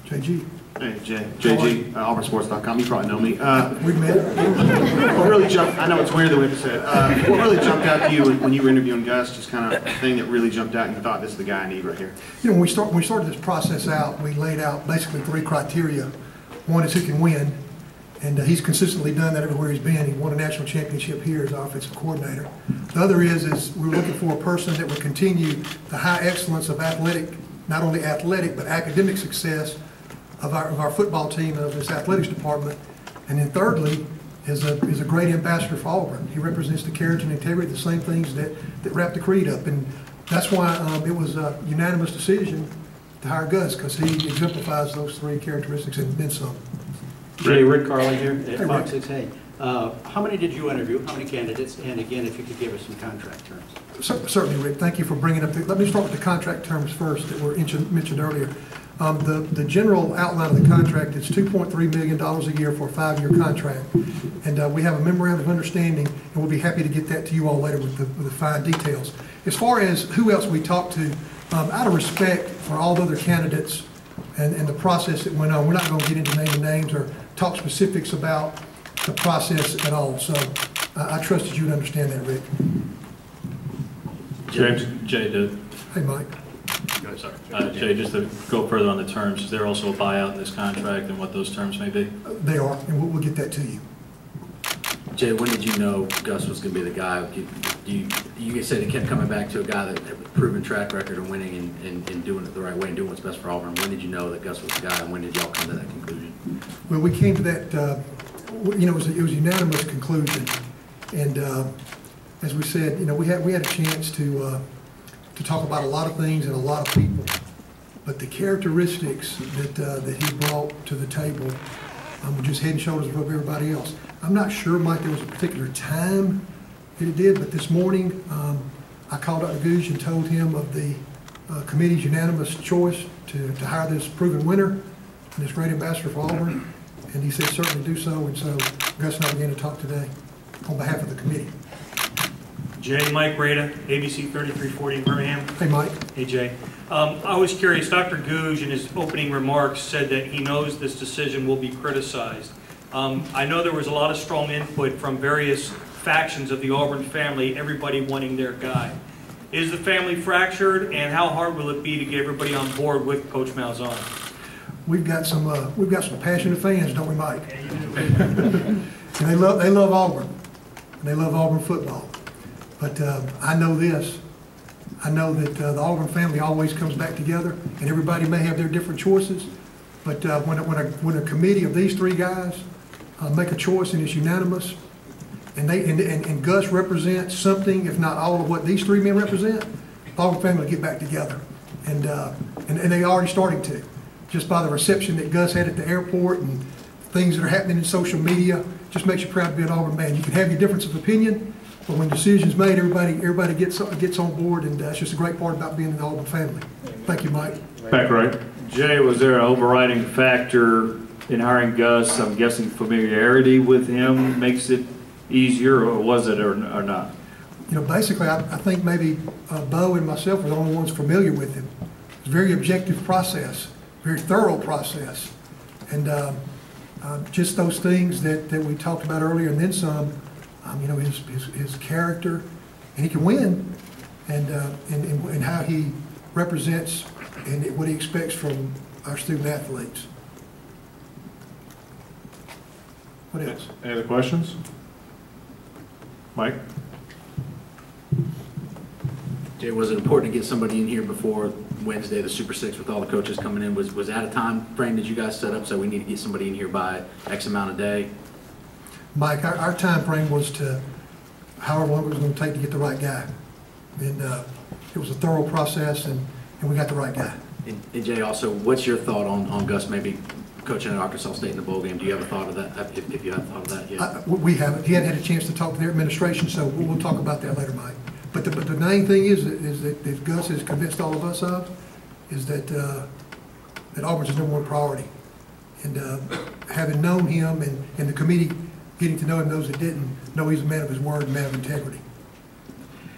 JG. Hey, Jay. JG, AuburnSports.com. You probably know me. We met. What really jumped, I know it's weird that we have to say it. What really jumped out to you when you were interviewing Gus, just kind of thing that really jumped out and you thought, this is the guy I need right here? You know, when we started this process out, we laid out basically 3 criteria. One is who can win, and he's consistently done that everywhere he's been. He won a national championship here as offensive coordinator. The other is we were looking for a person that would continue the high excellence of athletic, not only athletic, but academic success of our football team and of this athletics department. And then thirdly is a great ambassador for Auburn. He represents the character and integrity, the same things that wrap the creed up. And that's why it was a unanimous decision to hire Gus, because he exemplifies those 3 characteristics and then some. Jay, Rick Carley here at Hey, Fox 6. Hey, how many did you interview? How many candidates? And again, if you could give us some contract terms. Certainly, Rick. Thank you for bringing up let me start with the contract terms first that were mentioned earlier. The general outline of the contract is $2.3 million a year for a 5-year contract. And we have a memorandum of understanding, and we'll be happy to get that to you all later with the fine details. As far as who else we talked to, out of respect for all the other candidates and the process that went on, we're not going to get into naming names or talk specifics about the process at all. So I trust that you would understand that, Rick. Jay, Hey, Mike. Jay, just to go further on the terms, is there also a buyout in this contract and what those terms may be? They are, and we'll get that to you. Jay, when did you know Gus was going to be the guy? You said he kept coming back to a guy that had a proven track record of winning and doing it the right way and doing what's best for Auburn. When did you know that Gus was the guy, and when did y'all come to that conclusion? Well, we came to that, it was a unanimous conclusion. And as we said, we had a chance to talk about a lot of things and a lot of people. But the characteristics that he brought to the table were just head and shoulders above everybody else. I'm not sure, Mike, there was a particular time that it did, but this morning I called Dr. Gouge and told him of the committee's unanimous choice to hire this proven winner and this great ambassador for Auburn, and he said certainly do so, and so Gus and I began to talk today on behalf of the committee. Jay, Mike Rada, ABC 3340 in Birmingham. Hey, Mike. Hey, Jay. I was curious, Dr. Gouge in his opening remarks said that he knows this decision will be criticized. I know there was a lot of strong input from various factions of the Auburn family, everybody wanting their guy. Is the family fractured, and how hard will it be to get everybody on board with Coach Malzahn? We've got some passionate fans, don't we, Mike? And they love Auburn, and they love Auburn football. But I know this. I know that the Auburn family always comes back together, and everybody may have their different choices. But when a committee of these 3 guys make a choice and it's unanimous, and Gus represents something, if not all of what these 3 men represent, the Auburn family will get back together, and they're already starting to, just by the reception that Gus had at the airport and things that are happening in social media. Just makes you proud to be an Auburn man. You can have your difference of opinion, but when decisions made, everybody gets on board, and it's just a great part about being in the Auburn family. Thank you, Mike. Back right. Jay, was there an overriding factor in hiring Gus? I'm guessing familiarity with him makes it easier, or was it, or not? Basically, I think maybe Bo and myself were the only ones familiar with him. It's a very objective process, very thorough process, and just those things that we talked about earlier, and then some. His character, and he can win, and how he represents and what he expects from our student athletes. What else? Any other questions? Mike? Jay, was it important to get somebody in here before Wednesday, the Super 6, with all the coaches coming in? Was that a time frame that you guys set up, so we need to get somebody in here by X amount of day? Mike, our time frame was to however long it was going to take to get the right guy. And it was a thorough process, and we got the right guy. And Jay, also, what's your thought on Gus maybe coaching at Arkansas State in the bowl game? Do you have a thought of that, if you haven't thought of that yet? We haven't. He hadn't had a chance to talk to their administration, so we'll talk about that later, Mike. But the main thing is that Gus has convinced all of us of is that Auburn's his #1 priority. And having known him and the committee getting to know him, those that didn't know he's a man of his word, a man of integrity.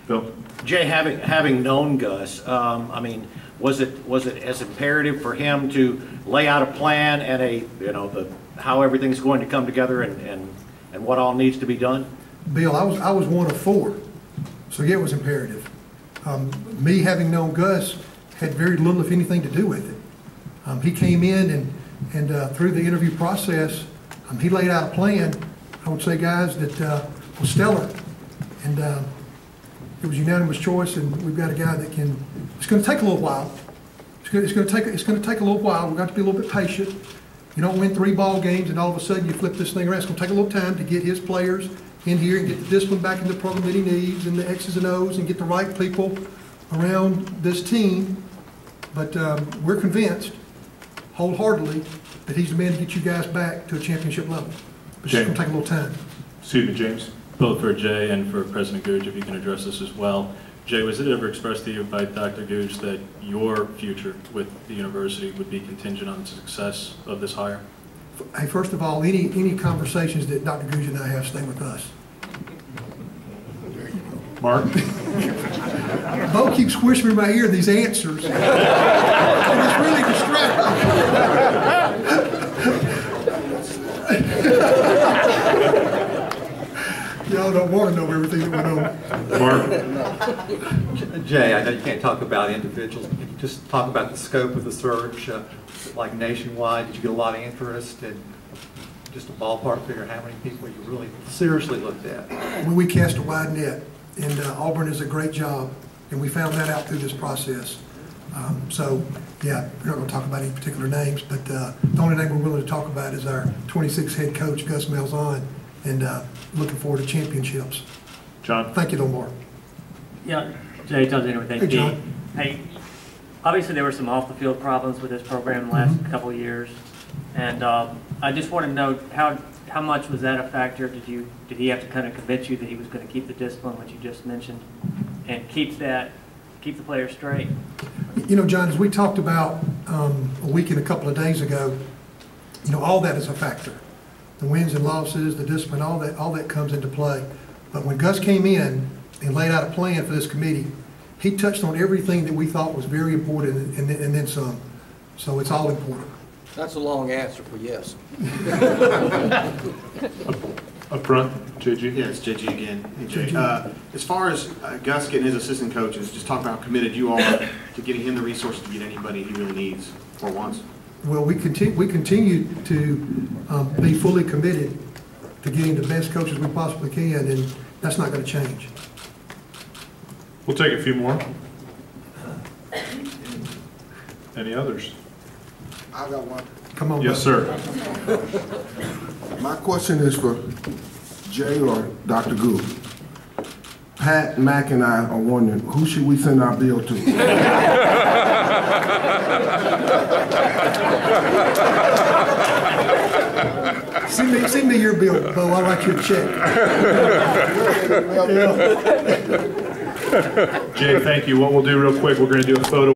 Bill? Jay, having known Gus, I mean, Was it as imperative for him to lay out a plan and how everything's going to come together and what all needs to be done? Bill, I was one of 4, so yeah, it was imperative. Me having known Gus had very little, if anything, to do with it. He came in and through the interview process, he laid out a plan, I would say, guys, that was stellar. And it was unanimous choice, and we've got a guy that can, it's going to take a little while. It's going to take a little while. We've got to be a little bit patient. You don't win 3 ball games and all of a sudden you flip this thing around. It's going to take a little time to get his players in here and get the discipline back in the program that he needs and the X's and O's and get the right people around this team. But we're convinced wholeheartedly that he's the man to get you guys back to a championship level. But it's going to take a little time. Excuse me, James. Both for Jay and for President Googe, if you can address this as well. Jay, was it ever expressed to you by Dr. Googe that your future with the university would be contingent on the success of this hire? Hey, first of all, any conversations that Dr. Googe and I have stay with us. Mark? Bo keeps whispering in my ear these answers, and it's really distracting. Y'all don't want to know everything that went on. Mark? Jay, I know you can't talk about individuals. Can you just talk about the scope of the search, like nationwide? Did you get a lot of interest? And just a ballpark figure, how many people you really seriously looked at? We cast a wide net, and Auburn is a great job, and we found that out through this process. So, yeah, we're not going to talk about any particular names, but the only name we're willing to talk about is our 26th head coach, Gus Malzahn, and looking forward to championships. John? Thank you, Lamar. Yeah, Jay, John Denver with Hey, AD. John. Hey, obviously there were some off-the-field problems with this program the last couple of years, and I just want to know how much was that a factor? Did he have to kind of convince you that he was going to keep the discipline, which you just mentioned, and keep the players straight? You know, John, as we talked about a week and a couple of days ago, you know, all that is a factor. The wins and losses, the discipline, all that comes into play. But when Gus came in and laid out a plan for this committee, he touched on everything that we thought was very important and then some. So it's all important. That's a long answer for yes. Up front, JG? Yeah, it's JG again. Hey, Jay. As far as Gus getting his assistant coaches, just talk about how committed you are to getting him the resources to get anybody he really needs or wants. Well, we continue to be fully committed to getting the best coaches we possibly can, and that's not going to change. We'll take a few more. Any others? I got one. Come on. Yes, Bud. sir. My question is for Jay or Dr. Gould. Pat, Mac, and I are wondering, who should we send our bill to? Send me your bill, Bo. I'll write you a check. Jay, thank you. What we'll do real quick, we're going to do a photo.